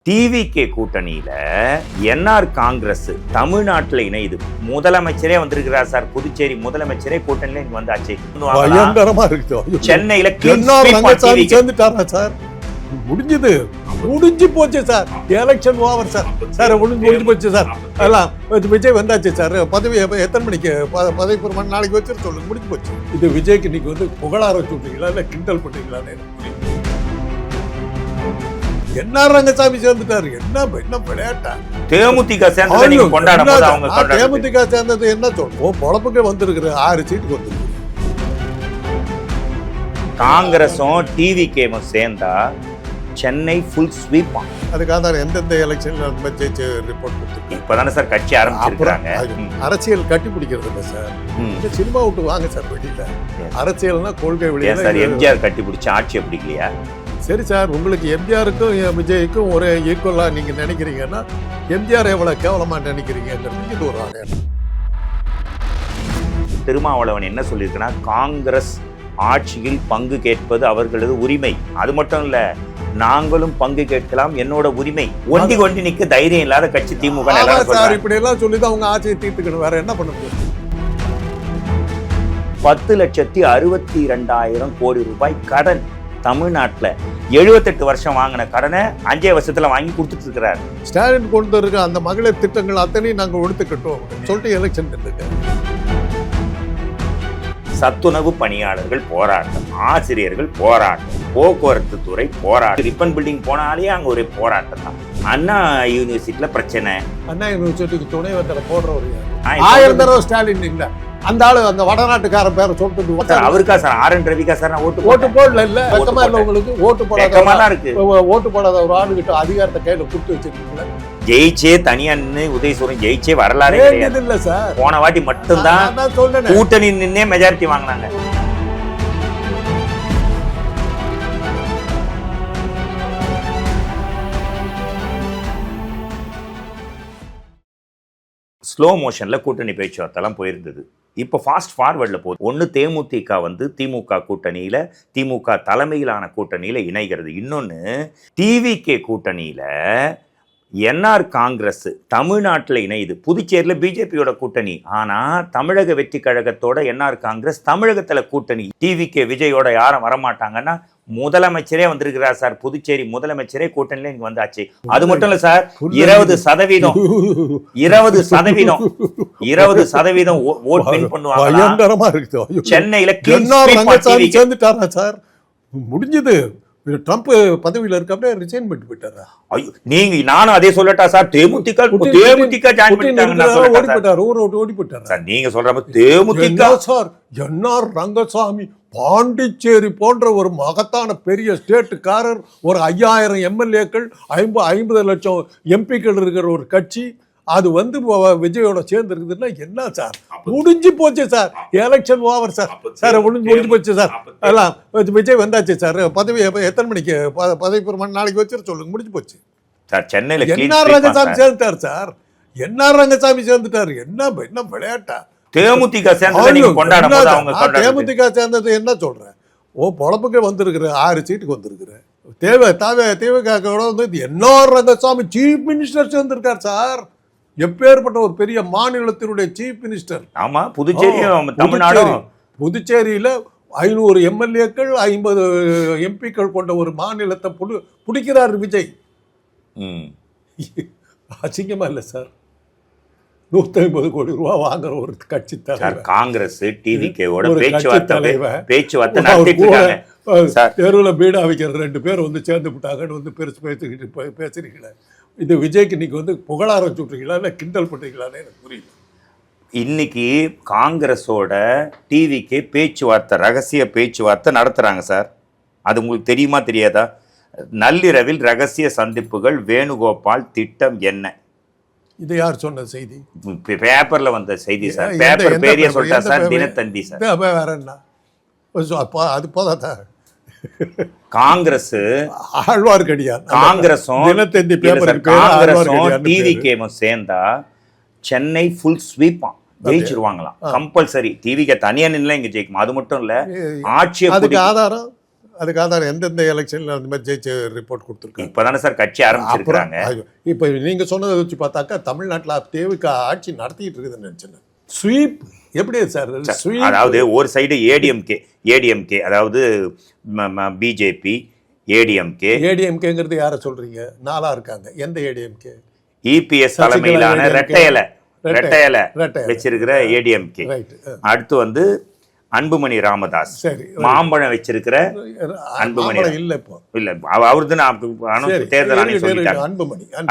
TVK கூட்டணியில NR Congress தமிழ்நாட்டில் இணையுது. முதலமைச்சரே வந்திருக்கிறார் சார். புதுச்சேரி முதலமைச்சரே கூட்டணியில இங்க வந்தாச்சு. பயங்கரமா இருக்கு. சென்னையில சேர்ந்துட்டாரா சார்? முடிஞ்சது, முடிஞ்சு போச்சு sir. Election over sir. Sir முடிஞ்சு போச்சு சார். எல்லாம் விஜய் வந்தாச்சு சார். பதவி எத்தனை மணிக்கு பதவி பிரமாணம் நாளைக்கு வச்சுட்டு சொல்லுங்க. முடிஞ்சு போச்சு. இது விஜய்க்கு இன்னைக்கு வந்து புகழார சொல்றீங்களா இல்ல கிண்டல் பண்றீங்களான்னு என்ன ரங்கசாமி சேர்ந்துட்டாரு. என்ன விளையாட்டா? தேமுதிக தேமுதிக சேர்ந்தது என்ன சொல்றோம்? பொழப்புக்கு வந்திருக்கிற 6 சீட்டுக்கு வந்திருக்கு. காங்கிரஸும் டிவிகேவும் சேர்ந்தா சென்னை ஃபுல் ஸ்வீப். அதுக்காக எந்தெந்த எலெக்ஷன்ல ஜெயிச்சு ரிப்போர்ட் கொடுத்துருக்கு. இப்பதானே சார் கட்சி ஆரம்பிச்சிருக்காங்க. அரசியல் கட்டி பிடிக்கிறது இல்லை சார். சினிமா விட்டு வாங்க சார் வெளியில. அரசியல்னா கொள்கை வெளியே சார். எம்ஜிஆர் கட்டி பிடிச்சி ஆட்சியை பிடிக்கலையா? சரி சார், உங்களுக்கு எம்ஜிஆருக்கும் விஜய்க்கும் ஒரே ஈக்குவலா நீங்க நினைக்கிறீங்கன்னா எம்ஜிஆர் எவ்வளவு கேவலமா நினைக்கிறீங்கிறது இது ஒரு ஆணையம். திருமாவளவன் என்ன சொல்லியிருக்குன்னா, காங்கிரஸ் ஆட்சியில் பங்கு கேட்பது அவர்களது உரிமை. அது மட்டும் இல்ல, நாங்களும் பங்கு கேட்கலாம், என்னோட உரிமை. ஒண்டி நிக்க தைரியம் இல்லாத கட்சி திமுக. இப்படி எல்லாம் சொல்லிதான் அவங்க ஆட்சியை தீர்த்துக்கணும். வேற என்ன பண்ண முடியும்? 10,62,200 கோடி ரூபாய் கடன் தமிழ்நாட்டுல 78 வருஷம் வாங்கின கடனை 5 வருஷத்துல வாங்கி கொடுத்துட்டு இருக்கிறார். ஸ்டாலின் கொண்டு இருக்க அந்த மகளிர் திட்டங்கள் அத்தனையும் நாங்க ஒடுத்துக்கிட்டோம் சொல்லிட்டு எலெக்ஷன் இருக்கு. சத்துணவு பணியாளர்கள் போராட்டம், ஆசிரியர்கள் போராட்டம், போக்குவரத்து துறை போராட்டம், ரிப்பன் பில்டிங் போனாலே அங்க ஒரு போராட்டம் தான். அண்ணா யூனிவர்சிட்டியில பிரச்சனை. அண்ணா யூனிவர்சிட்டிக்கு துணைவேந்தரை போடுற ஒரு 1000 தடவை ஸ்டாலின் இல்ல அந்த ஆளு அந்த வடநாட்டுக்கார பேரை சொல்லிட்டு அவருக்கா சார்? RN ரவிக்கா sir? ஓட்டு போடல. இல்ல வெக்கமா இல்ல உங்களுக்கு? ஓட்டு போடாத இருக்கு. ஓட்டு போடாத ஒரு ஆளு கிட்ட அதிகாரத்தை கையில கொடுத்து வச்சிருக்கீங்களா? ஜெயிச்சே தனியா நின்று உதயசூரன் ஜெயிச்சே வரலாறே இல்ல சார். போன வாட்டி மட்டும்தான் கூட்டணி நின்னே மெஜாரிட்டி வாங்கினாங்க. ஸ்லோ மோஷன்ல கூட்டணி பேச்சுவார்த்தைலாம் போயிருந்தது. இப்போ ஃபாஸ்ட் ஃபார்வர்டில் போகுது. ஒன்று தேமுதிக வந்து திமுக கூட்டணியில், திமுக தலைமையிலான கூட்டணியில் இணைகிறது. இன்னொன்று டிவிகே கூட்டணியில் என்ஆர் காங்கிரஸ் தமிழ்நாட்டில் இணையுது. புதுச்சேரியில் பிஜேபியோட கூட்டணி. ஆனால் தமிழக வெற்றி கழகத்தோட என்ஆர் காங்கிரஸ் தமிழகத்தில் கூட்டணி. டிவிகே விஜயோட யாரும் வரமாட்டாங்கன்னா முதலமைச்சரே வந்திருக்கிறார் சார். புதுச்சேரி முதலமைச்சரே கூட்டணியில இங்க வந்தாச்சு. அது மட்டும் இல்ல சார், 20% ஓட் வின் பண்ணுவாங்க. சென்னையில சேர்ந்துட்டாரா சார்? முடிஞ்சது. ட்ரம்ப் பதவியில் இருக்கப்பே ரிசைன் பண்ணிட்டு போயிட்டாரா? நீங்க நானும் அதே சொல்லட்டா சார்? தேமுதிக ஜாயின் பண்ணிட்டாங்க. ஓடி போயிட்டாரு சார். நீங்க சொல்ற தேமுதிக சார். என்ஆர் ரங்கசாமி பாண்டிச்சேரி போன்ற ஒரு மகத்தான பெரிய ஸ்டேட்டுக்காரர், ஒரு 5000 எம்எல்ஏக்கள், 50 லட்சம் எம்பிக்கள் இருக்கிற ஒரு கட்சி, அது வந்து விஜயோட சேர்ந்து இருக்குதுன்னா என்ன சார்? முடிஞ்சு போச்சு sir. Election over sir. Sir முடிஞ்சு போச்சு சார். எல்லாம் விஜய் வந்தாச்சு சார். பதவி எத்தனை மணிக்கு பதவி பிரமாணம் நாளைக்கு வச்சுட்டு சொல்லுங்க. முடிஞ்சு போச்சு சார். சென்னையில என்ஆர் ரங்கசாமி சேர்ந்துட்டார் சார். என்ஆர் ரங்கசாமி சேர்ந்துட்டாரு. என்ன விளையாட்டா? தேமுதிக தேமுதிக சேர்ந்தது என்ன சொல்றேன்? பொழப்புக்கு வந்திருக்கிற 6 சீட்டுக்கு வந்திருக்கிற தேமுதிக வந்து என்ஆர் ரங்கசாமி சீஃப் மினிஸ்டர் சேர்ந்திருக்கார் சார். எப்பேற்பட்ட ஒரு பெரிய மாநிலத்தினுடைய சீஃப் மினிஸ்டர். ஆமா, புதுச்சேரியும் தமிழ்நாடும். புதுச்சேரியில 500 எம்எல்ஏக்கள், 50 எம்பிக்கள் கொண்ட ஒரு மாநிலத்தை பிடிக்கிறார் விஜய். அசிங்கமா இல்ல சார்? 150 கோடி ரூபாய் வாங்குற ஒரு கட்சி தலைவர். காங்கிரஸ் டிவிகேவோட பேச்சுவார்த்தை நடத்திட்டு இருக்காங்க. தெருவில் பீடா வைக்கிற 2 பேர் வந்து சேர்ந்து விட்டாங்கன்னு வந்து பேசுறீங்களே. இது விஜய்க்கு இன்னைக்கு வந்து புகழார சொல்றீங்களா இல்ல கிண்டல் பண்றீங்களான்னு எனக்கு புரியல. இன்னைக்கு காங்கிரஸோட டிவிகே பேச்சுவார்த்தை, ரகசிய பேச்சுவார்த்தை நடத்துறாங்க சார். அது உங்களுக்கு தெரியுமா தெரியாதா? நள்ளிரவில் ரகசிய சந்திப்புகள், வேணுகோபால் திட்டம் என்ன? இது யார் சொன்ன செய்தி? பேப்பர்ல வந்த செய்தி சார். பேப்பர் பேரிய சொல்லிட்டா சார், தினத்தந்தி சார். வேற என்ன? அது போதாதா? காங்கிரஸ் ஆழ்வார்க்கடியான், காங்கிரஸும் தினத்தந்தி பேப்பர் டிவிகேவும் சேர்ந்தா சென்னை ஃபுல் ஸ்வீப் ஜெயிச்சிருவாங்களாம். கம்பல்சரி. டிவிகே தனியா நின்று இங்க ஜெயிக்கும். அது மட்டும் இல்ல, ஆட்சியை அதுக்கு ஆதாரம் அதுக்கு ஆதாரம் எந்தெந்த எலெக்ஷன்ல அந்த மாதிரி ஜெயிச்ச ரிப்போர்ட் கொடுத்துருக்காங்க. இப்பதானே சார் கட்சி ஆரம்பிச்சிருக்காங்க. இப்போ நீங்க சொன்னதை வச்சு பார்த்தாக்கா தமிழ்நாட்டில் தேவிக ஆட்சி நடத்திட்டு இருக்குதுன்னு நினைச்சேன். ஸ்வீப் எப்படி சார்? அதாவது ஒரு சைடு ஏடிஎம்கே அதாவது பிஜேபி ஏடிஎம்கேங்கிறது யாரை சொல்றீங்க? நாளா இருக்காங்க. எந்த ஏடிஎம்கே? இபிஎஸ் தலைமையிலான ரெட்டையலை வச்சிருக்கிற ஏடிஎம்கே. அடுத்து வந்து அன்புமணி ராமதாஸ், மாம்பழம் வச்சிருக்கிற அன்புமணி இல்ல இப்போ இல்ல அவருது தேர்தல் ஆணையம் சொல்லிட்டாங்க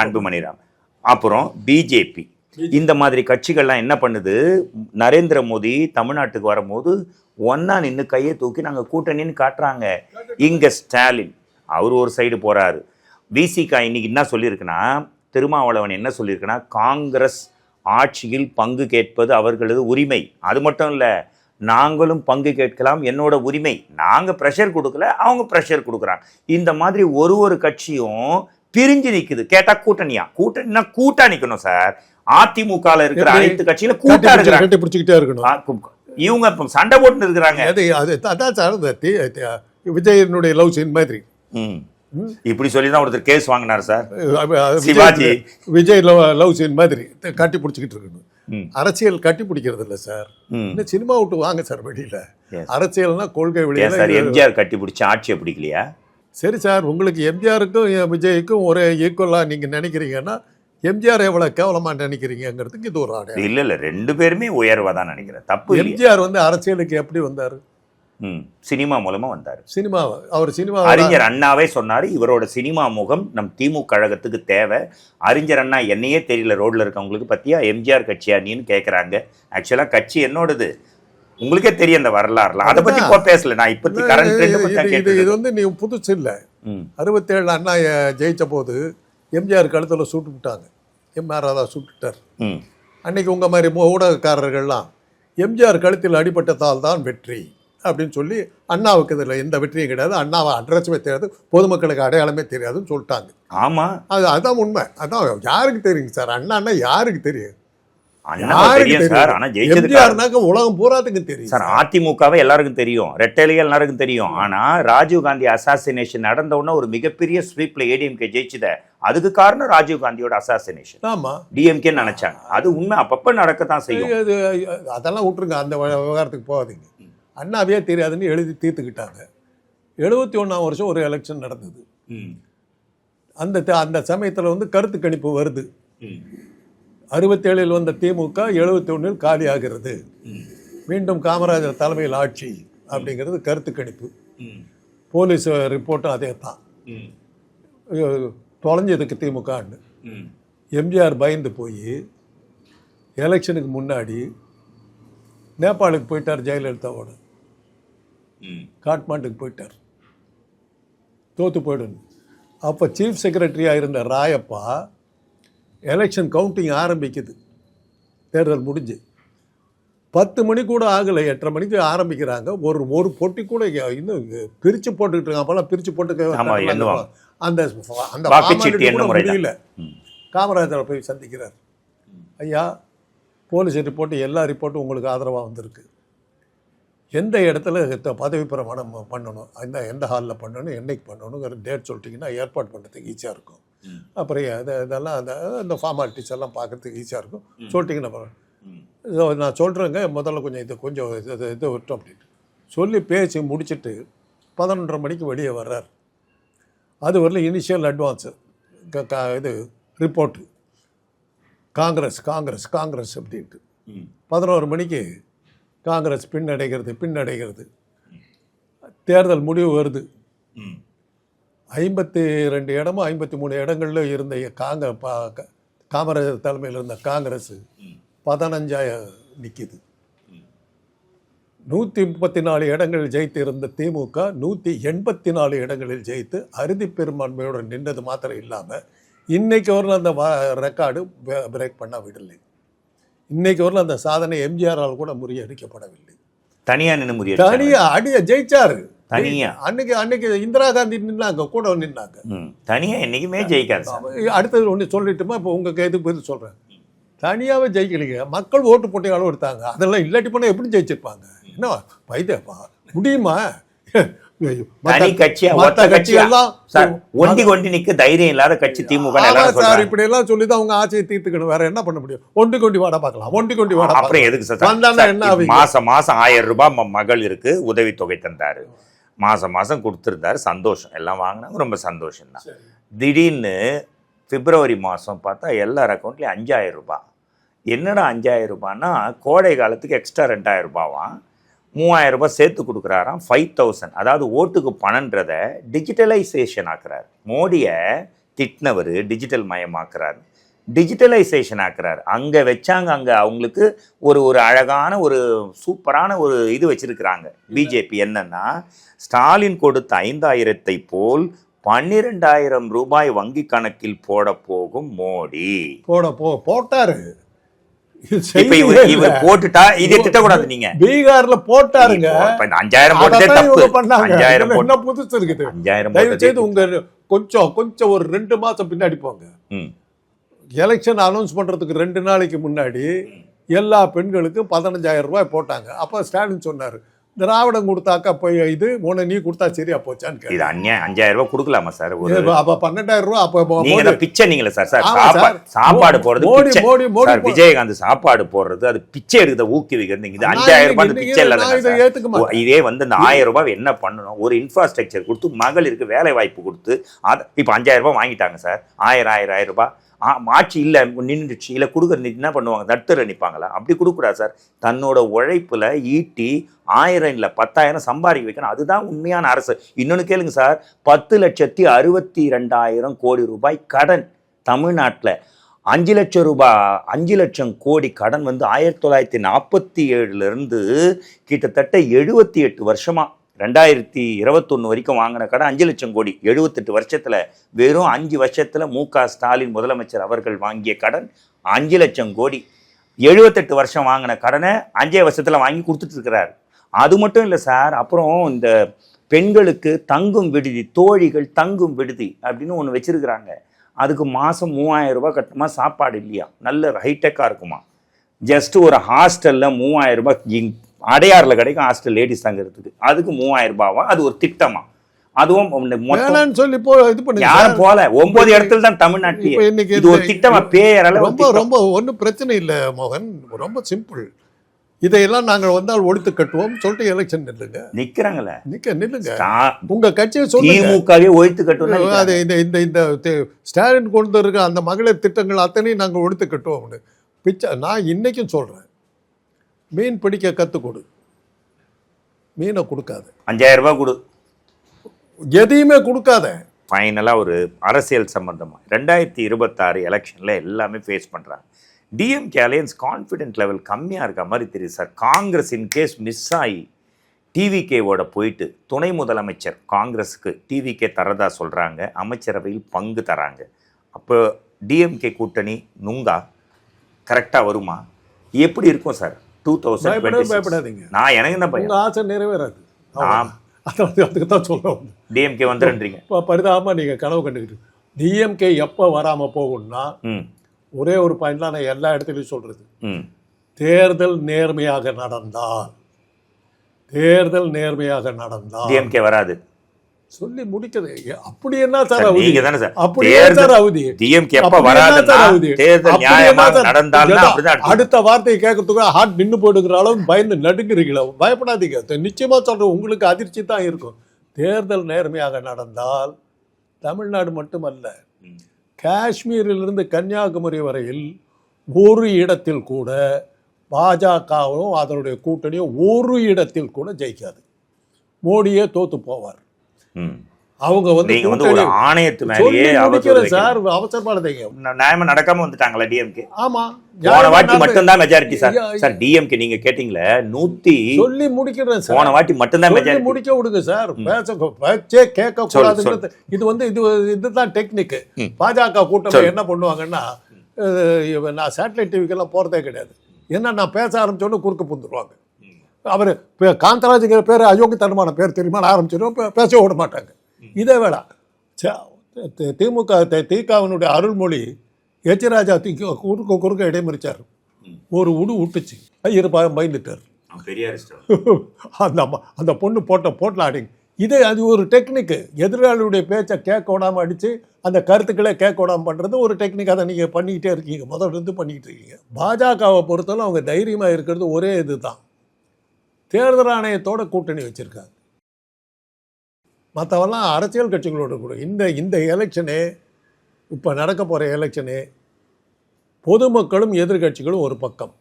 அன்புமணி ராம். அப்புறம் பிஜேபி. இந்த மாதிரி கட்சிகள்லாம் என்ன பண்ணுது, நரேந்திர மோடி தமிழ்நாட்டுக்கு வரும்போது ஒன்னா நின்று கையை தூக்கி நாங்க கூட்டணின்னு காட்டுறாங்க. இங்க ஸ்டாலின் அவர் ஒரு சைடு போறாரு. விசிகா இன்னைக்கு என்ன சொல்லியிருக்குன்னா, திருமாவளவன் என்ன சொல்லியிருக்குன்னா, காங்கிரஸ் ஆட்சியில் பங்கு கேட்பது அவர்களது உரிமை. அது மட்டும் இல்லை, நாங்களும் பங்கு கேட்கலாம், என்னோட உரிமை. நாங்கள் ப்ரெஷர் கொடுக்கல, அவங்க ப்ரெஷர் கொடுக்குறாங்க. இந்த மாதிரி ஒரு கட்சியும் பிரிஞ்சு நிற்குது. கேட்டால் கூட்டணினா கூட்டா நிற்கணும் சார். அதிமுகவில் இருக்கிற அனைத்து கட்சியில கூட்டா இருக்கிறாங்க, பிடிச்சிக்கிட்டே இருக்கணும். இவங்க சண்டை போட்டு இருக்கிறாங்க. அதான் சார் விஜயனுடைய லவ் சீன் மாதிரி. இப்படி சொல்லி தான் ஒருத்தர் கேஸ் வாங்கினார் sir, Sivaji. Vijay love scene மாதிரி கட்டி பிடிச்சிக்கிட்டு இருக்கணும். அரசியல் கட்டி பிடிக்கிறது இல்லை சார். இந்த சினிமா விட்டு வாங்க சார் வெளியில. அரசியல்னா கொள்கை வெளியே சார். எம்ஜிஆர் கட்டி பிடிச்சி ஆட்சியை பிடிக்கலையா? சரி சார், உங்களுக்கு எம்ஜிஆருக்கும் விஜய்க்கும் ஒரே ஈக்குவலா நீங்க நினைக்கிறீங்கன்னா எம்ஜிஆர் எவ்வளவு கேவலமா நினைக்கிறீங்கிறதுக்கு இது ஒரு ஆடு. இல்ல ரெண்டு பேருமே உயர்வா தான் நினைக்கிறேன். தப்பு. எம்ஜிஆர் வந்து அரசியலுக்கு எப்படி வந்தாரு? சினிமா மூலமா வந்தாரு. அவர் சினிமா அறிஞர் அண்ணாவே சொன்னாரு, இவரோட சினிமா முகம் நம் திமுக கழகத்துக்கு தேவை. அறிஞர் அண்ணா என்னையே தெரியல ரோட்ல இருக்கவங்களுக்கு பத்தியா எம்ஜிஆர் கட்சியா நீன்னு கேட்கறாங்க. ஆக்சுவலா கட்சி என்னோடது, உங்களுக்கே தெரியும் அந்த வரலாறுலாம். அதை பத்தி பேசல நான். இப்பத்தி கரண்ட் இது வந்து நீ புதுசு இல்ல. 67 அண்ணா ஜெயிச்ச போது எம்ஜிஆர் கழுத்துல சுட்டு விட்டாங்க. எம்ஆர் ராதா சுட்டுட்டார். அன்னைக்கு உங்க மாதிரி ஊடகக்காரர்கள்லாம் எம்ஜிஆர் கழுத்தில் அடிபட்டதால் தான் வெற்றி அப்படின்னு சொல்லி, அண்ணாவுக்கு இதில் எந்த வெற்றியும் கிடையாது, அண்ணாவை அட்ரஸுமே தெரியாது, பொதுமக்களுக்கு அடையாளமே தெரியாதுன்னு சொல்லிட்டாங்க. ஆமா, அதான் உண்மை. அதான் யாருக்கு தெரியுங்க சார்? அண்ணா யாருக்கு தெரியும்? உலகம் பூராத்துக்கு தெரியும் சார். அதிமுகவை எல்லாருக்கும் தெரியும், ரெட்டையிலேயே எல்லாருக்கும் தெரியும். ஆனா ராஜீவ் காந்தி அசாசினேஷன் நடந்த உடனே ஒரு மிகப்பெரிய ஸ்வீப்ல ஏடிஎம்கே ஜெயிச்சுத. அதுக்கு காரணம் ராஜீவ் காந்தியோட அசாசினேஷன். ஆமா, டிஎம்கே நினைச்சாங்க. அது உண்மை, அப்பப்ப நடக்கத்தான் செய்யும். அதெல்லாம் விட்டுருங்க, அந்த விவகாரத்துக்கு போகாதீங்க. அண்ணாவே தெரியாதுன்னு எழுதி தீர்த்துக்கிட்டாங்க. 71ஆம் வருஷம் ஒரு எலெக்ஷன் நடந்தது. அந்த சமயத்தில் வந்து கருத்து கணிப்பு வருது. 67 வந்த திமுக 71 காலி ஆகிறது. மீண்டும் காமராஜர் தலைமையில் ஆட்சி அப்படிங்கிறது கருத்து கணிப்பு. போலீஸ் ரிப்போர்ட்டும் அதே தான். தொலைஞ்சதுக்கு திமுகன்னு. எம்ஜிஆர் பயந்து போய் எலெக்ஷனுக்கு முன்னாடி நேபாளுக்கு போயிட்டார். ஜெயலலிதாவோட காட்மாண்டுக்கு போயிட்டார். தோத்து போயிடணும். அப்போ சீஃப் செக்ரட்டரியாக இருந்த ராயப்பா எலெக்ஷன் கவுண்டிங் ஆரம்பிக்குது. தேர்தல் முடிஞ்சு 10 மணி கூட ஆகலை, 8:30 மணிக்கு ஆரம்பிக்கிறாங்க. ஒரு பொட்டி கூட இன்னும் பிரித்து போட்டுக்கிட்டு இருக்காங்க. அப்போல்லாம் பிரித்து போட்டு அந்த முடியல. காமராஜரை போய் சந்திக்கிறார். ஐயா, போலீஸ் ரிப்போர்ட்டு எல்லா ரிப்போர்ட்டும் உங்களுக்கு ஆதரவாக வந்திருக்கு. எந்த இடத்துல பதவி பிரமாணம் பண்ணணும், எந்த ஹாலில் பண்ணணும், என்னைக்கு பண்ணணுங்கிற டேட் சொல்லிட்டிங்கன்னா ஏற்பாடு பண்ணுறதுக்கு ஈஸியாக இருக்கும். அப்புறம் இதெல்லாம் அந்த ஃபார்மாலிட்டிஸ் எல்லாம் பார்க்குறதுக்கு ஈஸியாக இருக்கும். சொல்லிட்டிங்கன்னா நான் சொல்கிறேங்க, முதல்ல கொஞ்சம் இது விட்டோம் அப்படின்ட்டு சொல்லி பேசி முடிச்சுட்டு 11:30 மணிக்கு வெளியே வர்றார். அது வரல இனிஷியல் அட்வான்ஸு இது ரிப்போர்ட்டு காங்கிரஸ் காங்கிரஸ் காங்கிரஸ் அப்படின்ட்டு. 11 மணிக்கு காங்கிரஸ் பின்னடைகிறது. தேர்தல் முடிவு வருது. 52 இடமோ 53 இடங்களில் இருந்த காமராஜர் தலைமையில் இருந்த காங்கிரஸ் 15 நிற்கிது. 134 இடங்களில் ஜெயித்து இருந்த திமுக 184 இடங்களில் ஜெயித்து அறுதி பெரும்பான்மையோடு நின்றது மாத்திரம் இல்லாமல் இன்னைக்கு வரல அந்த ரெக்கார்டு பிரேக் பண்ண விடலை. இன்னைக்கு வரல அந்த சாதனை எம்ஜிஆரால் கூட முறியடிக்கப்படவில்லை. தனியா ஜெயிச்சாரு. அன்னைக்கு இந்திரா காந்தி நின்னாங்க, கூட நின்னாங்க. தனியா என்னைக்குமே ஜெயிக்காது. அடுத்தது ஒன்று சொல்லிட்டுமா, இப்போ உங்க எதுக்கு பதில் சொல்றேன். தனியாவே ஜெயிக்கலைங்க, மக்கள் ஓட்டு போட்டி அளவு எடுத்தாங்க. அதெல்லாம் இல்லாட்டி போனால் எப்படி ஜெயிச்சிருப்பாங்க? என்ன வைத்தியப்பா முடியுமா? தனி கட்சியா ஒத்த கட்சியா சார் ஒண்டி கொண்டி நிக்க தைரியம் இல்லாத கட்சி திமுக சார் இப்படி எல்லாம் சொல்லிதான் அவங்க ஆட்சியை தீர்த்துக்கணும். வேற என்ன பண்ண முடியும்? ஒண்டி கொண்டி வாட பார்க்கலாம். ஒண்டி கொண்டி வாட அப்புறம் எதுக்கு சார் என்ன மாசம் 1000 ரூபாய் மகளிருக்கு உதவித்தொகை தந்தாரு, மாசம் கொடுத்துருந்தாரு, சந்தோஷம், எல்லாம் வாங்கினாங்க, ரொம்ப சந்தோஷம் தான். திடீர்னு பிப்ரவரி மாதம் பார்த்தா எல்லார் அக்கௌண்ட்லேயும் 5000 ரூபாய். என்னடா 5000 ரூபான்னா கோடை காலத்துக்கு எக்ஸ்ட்ரா 2000 ரூபாவாம், 3000 ரூபாய் சேர்த்து கொடுக்குறாராம், 5000. அதாவது ஓட்டுக்கு பணன்றத டிஜிட்டலைசேஷன் ஆக்குறாரு. மோடியை திட்டினவர் டிஜிட்டல் மயமாக்குறாரு, டிஜிட்டலைசேஷன் ஆக்குறாரு. அங்கே வச்சாங்க, அங்கே அவங்களுக்கு ஒரு அழகான ஒரு சூப்பரான ஒரு இது வச்சிருக்கிறாங்க பிஜேபி. என்னன்னா ஸ்டாலின் கொடுத்த 5000 போல் 12000 ரூபாய் வங்கி கணக்கில் போட போகும் மோடி. போட்டாரு. இவர் போட்டுட்டா இதை திட்டக்கூடாது. நீங்க பீகார்ல போட்டாருங்க. 5000 போட்டதே தப்பு. 5000 என்ன புதுசு இருக்குது? 5000 தயவு செய்து உங்க கொஞ்சம் ஒரு 2 மாசம் பின்னாடி போங்க. எலெக்ஷன் அனௌன்ஸ் பண்றதுக்கு 2 நாளைக்கு முன்னாடி எல்லா பெண்களுக்கும் 15000 ரூபாய் போட்டாங்க. அப்ப ஸ்டாலின் சொன்னாரு, திராவிடம் கொடுத்தாக்கா போய் இது உன நீ கொடுத்தா சரியா போச்சான்னு. இது அநியாயம். 5000 ரூபாய் கொடுக்கலாமா சார்? அப்ப 12000 ரூபாய். அப்ப நீங்க பிச்சை நீங்களே சார். சாப்பாடு போடுறது விஜயகாந்த் சாப்பாடு போடுறது அது பிச்சை எடுக்கிறத ஊக்குவிக்கிறது. இது 5000 ரூபாய் பிச்சை இல்ல. இதே வந்து இந்த 1000 ரூபாய் என்ன பண்ணணும்? ஒரு இன்ஃப்ராஸ்ட்ரக்சர் கொடுத்து மகளிருக்கு வேலை வாய்ப்பு கொடுத்து இப்ப 5000 ரூபாய் வாங்கிட்டாங்க சார். 1000 ரூபாய் ஆட்சி இல்லை நின்றுச்சு, இல்லை கொடுக்குற என்ன பண்ணுவாங்க? தட்டுல நிற்பாங்களா? அப்படி கொடுக்கூடாது சார். தன்னோட உழைப்புல ஈட்டி 1000 இல்லை 10000 சம்பாதிக்க வைக்கணும். அதுதான் உண்மையான அரசு. இன்னொன்று கேளுங்க சார், 10,62,000 கோடி ரூபாய் கடன் தமிழ்நாட்டில். 5 லட்சம் ரூபாய் 5 லட்சம் கோடி கடன் வந்து 1947 கிட்டத்தட்ட 78 வருஷமா 2021 வரைக்கும் வாங்கின கடன் 5 லட்சம் கோடி. 78 வருஷத்துல, வெறும் 5 வருஷத்துல மு.க. ஸ்டாலின் முதலமைச்சர் அவர்கள் வாங்கிய கடன் 5 லட்சம் கோடி. 78 வருஷம் வாங்கின கடனை 5 வருஷத்துல வாங்கி கொடுத்துட்டு இருக்கிறார். அது மட்டும் இல்லை சார், அப்புறம் இந்த பெண்களுக்கு தங்கும் விடுதி, தோழிகள் தங்கும் விடுதி அப்படின்னு ஒன்று வச்சிருக்கிறாங்க. அதுக்கு மாதம் 3000 ரூபாய் கட்டணுமா, சாப்பாடு இல்லையா, நல்ல ஹைடெக்காக இருக்குமா. ஜஸ்ட் ஒரு ஹாஸ்டலில் 3000 ரூபாய், அடையாறுல கிடைக்கும் ஹாஸ்டல் லேடிஸ் தங்கிறதுக்கு, அதுக்கு 3000 ரூபாவா? அது ஒரு திட்டமா? அதுவும் சொல்லி யாரும் போல 9 இடத்துல தான் தமிழ்நாட்டில். இது ஒரு திட்டமா? பேரளவு ரொம்ப ஒன்றும் பிரச்சனை இல்லை மோகன், ரொம்ப சிம்பிள். இதையெல்லாம் நாங்கள் வந்தால் ஒழித்து கட்டுவோம் சொல்லிட்டு எலெக்ஷன் நில்லுங்க. நிக்கிறாங்களே, நில்லுங்க. உங்க கட்சியை சொல்லி திமுகவே ஒழித்து கட்டுவோம். அது இந்த ஸ்டாலின் கொண்டு இருக்க அந்த மகளிர் திட்டங்கள் அத்தனையும் நாங்கள் ஒழித்து கட்டுவோம்னு பிச்சை. நான் இன்னைக்கும் சொல்றேன், மீன் பிடிக்க கற்றுக் கொடு, மீனை கொடுக்காத. 5000 ரூபாய் கொடு, எதையுமே கொடுக்காத. ஃபைனலாக ஒரு அரசியல் சம்பந்தமாக 2026 எலெக்ஷனில் எல்லாமே ஃபேஸ் பண்ணுறாங்க. டிஎம்கே அலையன்ஸ் கான்ஃபிடென்ட் லெவல் கம்மியாக இருக்க மாதிரி தெரியுது சார். காங்கிரஸ் இன்கேஸ் மிஸ் ஆகி டிவிகேவோட போயிட்டு துணை முதலமைச்சர் காங்கிரஸுக்கு டிவிகே தரதா சொல்கிறாங்க, அமைச்சரவையில் பங்கு தராங்க. அப்போ டிஎம்கே கூட்டணி நுங்கா கரெக்டாக வருமா? எப்படி இருக்கும் சார் 2026? பயப்படாதீங்க. நான் எனக்கு என்ன பையன் ஆசை நிறைவேறாது. அதுக்கு தான் சொல்லுவோம். டிஎம்கே வந்துடுறீங்க. பரிதாபமாக நீங்கள் கனவு கண்டுக்கிட்டு டிஎம்கே எப்போ வராமல் போகும்னா, ஒரே ஒரு பாயிண்ட் தான் நான் எல்லா இடத்துலையும் சொல்றது, தேர்தல் நேர்மையாக நடந்தால் டிஎம்கே வராது சொல்லி முடிக்கிறது. அப்படி என்ன சார் நீங்க தானே சார்? அப்படி சார் அவதி டிஎம்கே எப்ப வராது? தேர்தல் நியாயமாக நடந்தால்னா அப்படிதான். அடுத்த வார்த்தையை கேட்கறதுக்கு ஹார்ட் நின்னு போடுகிற அளவு பயந்து நடுங்குறீங்களா? பயப்படாதீங்க, நிச்சயமா சொல்றேன், உங்களுக்கு அதிர்ச்சி தான் இருக்கும். தேர்தல் நேர்மையாக நடந்தால் தமிழ்நாடு மட்டுமல்ல, காஷ்மீரிலிருந்து கன்னியாகுமரி வரையில் ஒரு இடத்தில் கூட பாஜகவும் அதனுடைய கூட்டணியும் ஒரு இடத்தில் கூட ஜெயிக்காது. மோடியே தோத்து போவார். அவங்க வந்து ஒரு ஆணையத்து மேலேயே சார் அவசரமானதைங்க நியாயமா நடக்காம வந்துட்டாங்களா டிஎம்கே? ஆமா, போன வாட்டி மட்டும்தான் மெஜாரிட்டி சார். சார் டிஎம்கே நீங்க கேட்டீங்களே 100 சொல்லி முடிக்கிறேன் சார். போன வாட்டி மட்டும்தான் மெஜாரிட்டி. முடிக்க விடுங்க சார், பேச்சே கேட்க கூடாதுன்றது. இது வந்து இதுதான் டெக்னிக். பாஜக கூட்டம் என்ன பண்ணுவாங்கன்னா, நான் சேட்டலைட் டிவிக்கெல்லாம் போறதே கிடையாது. ஏன்னா நான் பேச ஆரம்பிச்சோன்னு குறுக்க புந்துருவாங்க. அவர் காந்தராஜுங்கிற பேர் அயோக்கியத்தனமான பேர் தெரியுமா ஆரம்பிச்சிடும், பேச விட மாட்டாங்க. இதே வேளா திமுகவினுடைய அருள்மொழி எச்ராஜா குறுக்க இடைமறிச்சார். ஒரு விட்டுச்சு, ஐயர் பயந்துட்டார். அந்த பொண்ணு போட்டில் ஆடிங்க அது ஒரு டெக்னிக்கு. எதிராளியுடைய பேச்சை கேட்க விடாமல் அடித்து அந்த கருத்துக்களை கேட்க விடாமல் பண்ணுறது ஒரு டெக்னிக். அதை நீங்கள் பண்ணிக்கிட்டே இருக்கீங்க, முதல்ல இருந்து பண்ணிக்கிட்டு இருக்கீங்க. பாஜகவை பொறுத்தவரை அவங்க தைரியமாக இருக்கிறது ஒரே இது தான், தேர்தல் ஆணையத்தோட கூட்டணி வச்சுருக்காங்க. மற்றவெல்லாம் அரசியல் கட்சிகளோட கூட. இந்த எலெக்ஷனே, இப்போ நடக்க போகிற எலெக்ஷனே பொதுமக்களும் எதிர்கட்சிகளும் ஒரு பக்கம்,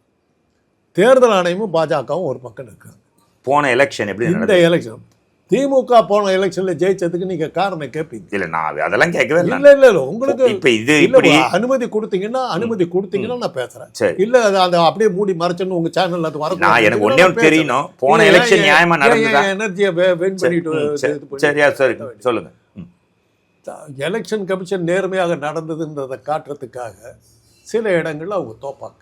தேர்தல் ஆணையமும் பாஜகவும் ஒரு பக்கம் இருக்காங்க. போன எலெக்ஷன் எப்படி இந்த எலெக்ஷன் திமுக போன எலெக்ஷன்ல ஜெயிச்சதுக்கு நீங்க காரணம் கேட்பீங்க. இல்ல நான் அதெல்லாம் கேட்கவே இல்ல உங்களுக்கு இப்ப இது இப்படி அனுமதி கொடுத்தீங்கன்னா நான் பேசுறேன். சரி. இல்ல அது அப்படியே மூடி மறைச்சன்னு உங்க சேனல்ல அது வர நான் எனக்கு ஒண்ணே ஒன்று தெரியணும், போன எலெக்ஷன் நியாயமா நடந்ததா? எனர்ஜியை வெயின் பண்ணிட்டு சரியா சரி சொல்லுங்க. எலெக்ஷன் கமிஷன் நேர்மையாக நடந்ததுன்றதை காட்டுறதுக்காக சில இடங்கள்ல அவங்க தோப்பாங்க.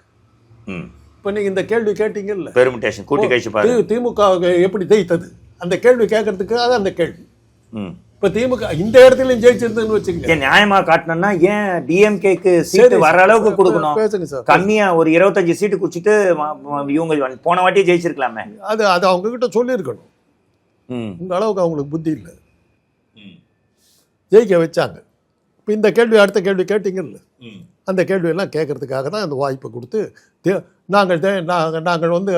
இப்ப நீங்க இந்த கேள்வி கேட்டீங்கல்ல, பெர்முடேஷன் கூட்டி கழிச்சு பாருங்க, திமுக எப்படி ஜெயித்தது, அந்த கேள்வி கேட்கறதுக்காக அந்த கேள்வி. இப்ப திமுக இந்த இடத்துலயும் ஜெயிச்சிருந்ததுன்னு வச்சுக்கோங்க, நியாயமா காட்டணும்னா ஏன் டிஎம்கேக்கு சீட்டு வர அளவுக்கு கொடுக்கணும்? பேசுங்க சார். கம்மியா ஒரு 25 சீட்டு குடிச்சிட்டு இவங்க போன வாட்டியே ஜெயிச்சிருக்கலாமே. அது அவங்க கிட்ட சொல்லியிருக்கணும். இந்த அளவுக்கு அவங்களுக்கு புத்தி இல்லை, ஜெயிக்க வச்சாங்க. இப்போ இந்த கேள்வி அடுத்த கேள்வி கேட்டீங்கல்ல, அந்த கேள்வியெல்லாம் கேட்கறதுக்காக தான் அந்த வாய்ப்பை கொடுத்து நாங்கள் வந்து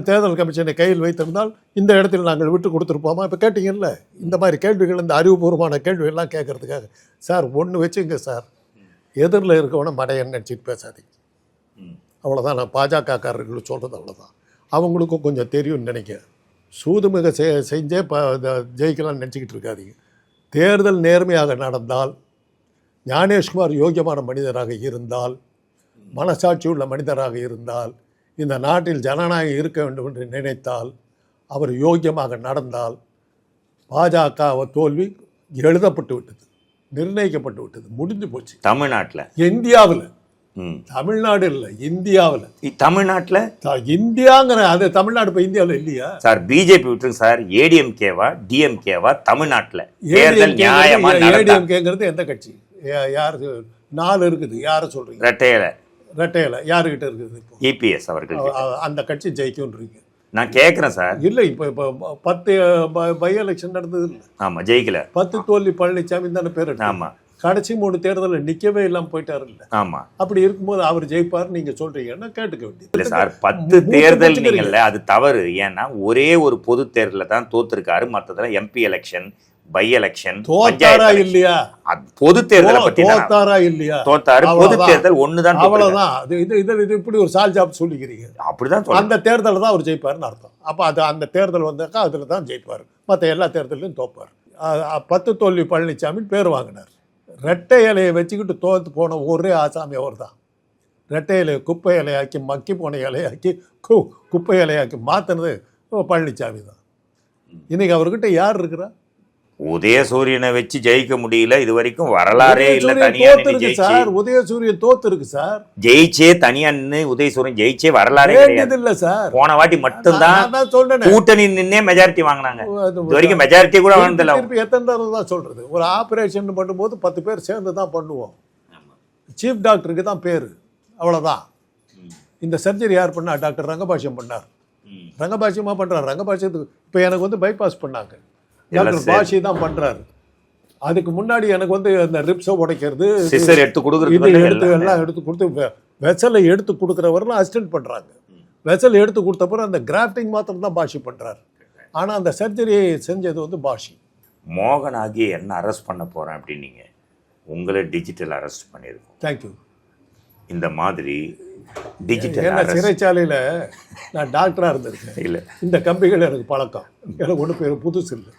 தேர்தல் கமிஷனை கையில் வைத்திருந்தால் இந்த இடத்தில் நாங்கள் விட்டு கொடுத்துருப்போமா? இப்போ கேட்டிங்கல்ல, இந்த மாதிரி கேள்விகள், இந்த அறிவுபூர்வமான கேள்வியெல்லாம் கேட்கறதுக்காக. சார் ஒன்று வச்சுங்க சார், எதிரில் இருக்கவன மடையன்னு நினச்சிட்டு பேசாதீங்க, அவ்வளோதான். நான் பாஜகக்காரர்கள் சொல்கிறது அவ்வளோதான். அவங்களுக்கும் கொஞ்சம் தெரியும்னு நினைக்கிறேன். சூதுமிக செஞ்சே ஜெயிக்கலாம்னு நினச்சிக்கிட்டு இருக்காதீங்க. தேர்தல் நேர்மையாக நடந்தால், ஞானேஷ்குமார் யோகியமான மனிதராக இருந்தால், மனசாட்சி உள்ள மனிதராக இருந்தால், இந்த நாட்டில் ஜனநாயகம் இருக்க வேண்டும் என்று நினைத்தால், அவர் யோக்கியமாக நடந்தால், பாஜக தோல்வி எழுதப்பட்டு விட்டது, நிர்ணயிக்கப்பட்டு விட்டது, முடிஞ்சு போச்சு. தமிழ்நாட்டில், இந்தியாவில், தமிழ்நாடு இல்லை இந்தியாவில், தமிழ்நாட்டில் இந்தியாங்கிற அது தமிழ்நாடு இப்போ இந்தியாவில் இல்லையா சார்? பிஜேபி விட்டுருங்க சார், ஏடிஎம்கேவா டிஎம்கேவா தமிழ்நாட்டில்? ஏடிஎம்கேங்கிறது எந்த கட்சி? யாருக்கு 4 இருக்குது, யாரை சொல்றீங்க? ரெட்டையில யாருக்கிட்ட இருக்குது? இப்போ இபிஎஸ் அவர்கள் அந்த கட்சி ஜெயிக்கும்ன்றீங்க. நான் கேட்குறேன் சார். இல்லை, இப்போ 10 பை எலெக்ஷன் நடந்தது இல்லை? ஆமாம், ஜெயிக்கல. 10 தோல்வி பழனிசாமி தானே பேர். ஆமாம், கடைசி 3 தேர்தலில் நிற்கவே இல்லாமல் போயிட்டாரு இல்லை? ஆமாம். அப்படி இருக்கும்போது அவர் ஜெயிப்பார் நீங்க சொல்றீங்கன்னா கேட்டுக்க வேண்டியது இல்லை சார். 10 தேர்தல் நீங்கள்ல, அது தவறு. ஏன்னா ஒரே ஒரு பொது தேர்தலில் தான் தோத்துருக்காரு, மற்றதெல்லாம் எம்பி எலெக்ஷன், பை எலெக்ஷன், தோத்தாரா இல்லையா? பொது தேர்தலை பத்தி தோத்தாரா இல்லையா? தோத்தாரு. பொது தேர்தல் ஒண்ணுதான், அவ்வளவுதான். இது இப்படி ஒரு சால் ஜாப் சொல்லிக்கிறீங்க. அப்படிதான். அந்த தேர்தலில் தான் அவர் ஜெயிப்பாருன்னு அர்த்தம். அப்ப அது அந்த தேர்தல் வந்தாக்கா அதுல தான் ஜெயிப்பாரு, மற்ற எல்லா தேர்தலையும் தோப்பார். 10 தோல்வி பழனிசாமின்னு பேர் வாங்கினார். ரெட்டை இலையை வச்சுக்கிட்டு தோத்து போன ஒரே ஆசாமி அவர் தான். ரெட்டை இலையை குப்பை இலையாக்கி, மக்கி போன இலையாக்கி, குப்பை இலையாக்கி மாத்தினது பழனிசாமி தான். இன்னைக்கு அவர்கிட்ட யார் இருக்கிறா? உதயசூரியனை வச்சு ஜெயிக்க முடியல, இது வரைக்கும் வரலாறே இல்ல. சார் உதயசூரியன் தோத்து இருக்கு சார். ஜெயிச்சே தனியா நின்று உதயசூரியன் ஜெயிச்சே வரலாறே இல்ல சார். போன வாட்டி மட்டும்தான் கூட்டணி நின்னே மெஜாரிட்டி வாங்கினாங்க, இது வரைக்கும் மெஜாரிட்டி கூட வாங்கினதில்ல. எத்தனை தடவை தான் சொல்றது? ஒரு ஆபரேஷன் பண்ணும்போது 10 பேர் சேர்ந்து தான் பண்ணுவோம். சீஃப் டாக்டருக்கு தான் பேரு, அவ்வளவுதான். இந்த சர்ஜரி யார் பண்ணா? டாக்டர் ரங்கபாஷ்யம் பண்ணார். ரங்கபாஷ்யமா பண்றாரு. ரங்கபாஷ்யத்துக்கு இப்ப எனக்கு வந்து பைபாஸ் பண்ணாங்க, டாக்டர் பாஷி தான் பண்றாரு. அதுக்கு முன்னாடி எனக்கு வந்து அந்த ரிப்ஸை உடைக்கிறது, எடுத்து கொடுக்குறது, எல்லாம் எடுத்து கொடுத்து வெசலை எடுத்து கொடுக்குறவரெல்லாம் அசிஸ்டன்ட் பண்றாங்க. வெசல் எடுத்து கொடுத்தப்பறம் அந்த கிராஃப்டிங் மாத்திரம் தான் பாஷி பண்றாரு. ஆனா அந்த சர்ஜரியை செஞ்சது வந்து பாஷி. மோகன் ஆகிய என்ன அரெஸ்ட் பண்ண போறேன் அப்படின்னீங்க, உங்களை டிஜிட்டல் அரெஸ்ட் பண்ணியிருக்கோம். தேங்க்யூ. இந்த மாதிரி டிஜிட்டல் சிறைச்சாலையில நான் டாக்டரா இருந்திருக்கேன். இல்லை, இந்த கம்பிகள் எனக்கு பழக்கம், எனக்கு ஒன்றும் பேர் புதுசு இல்லை.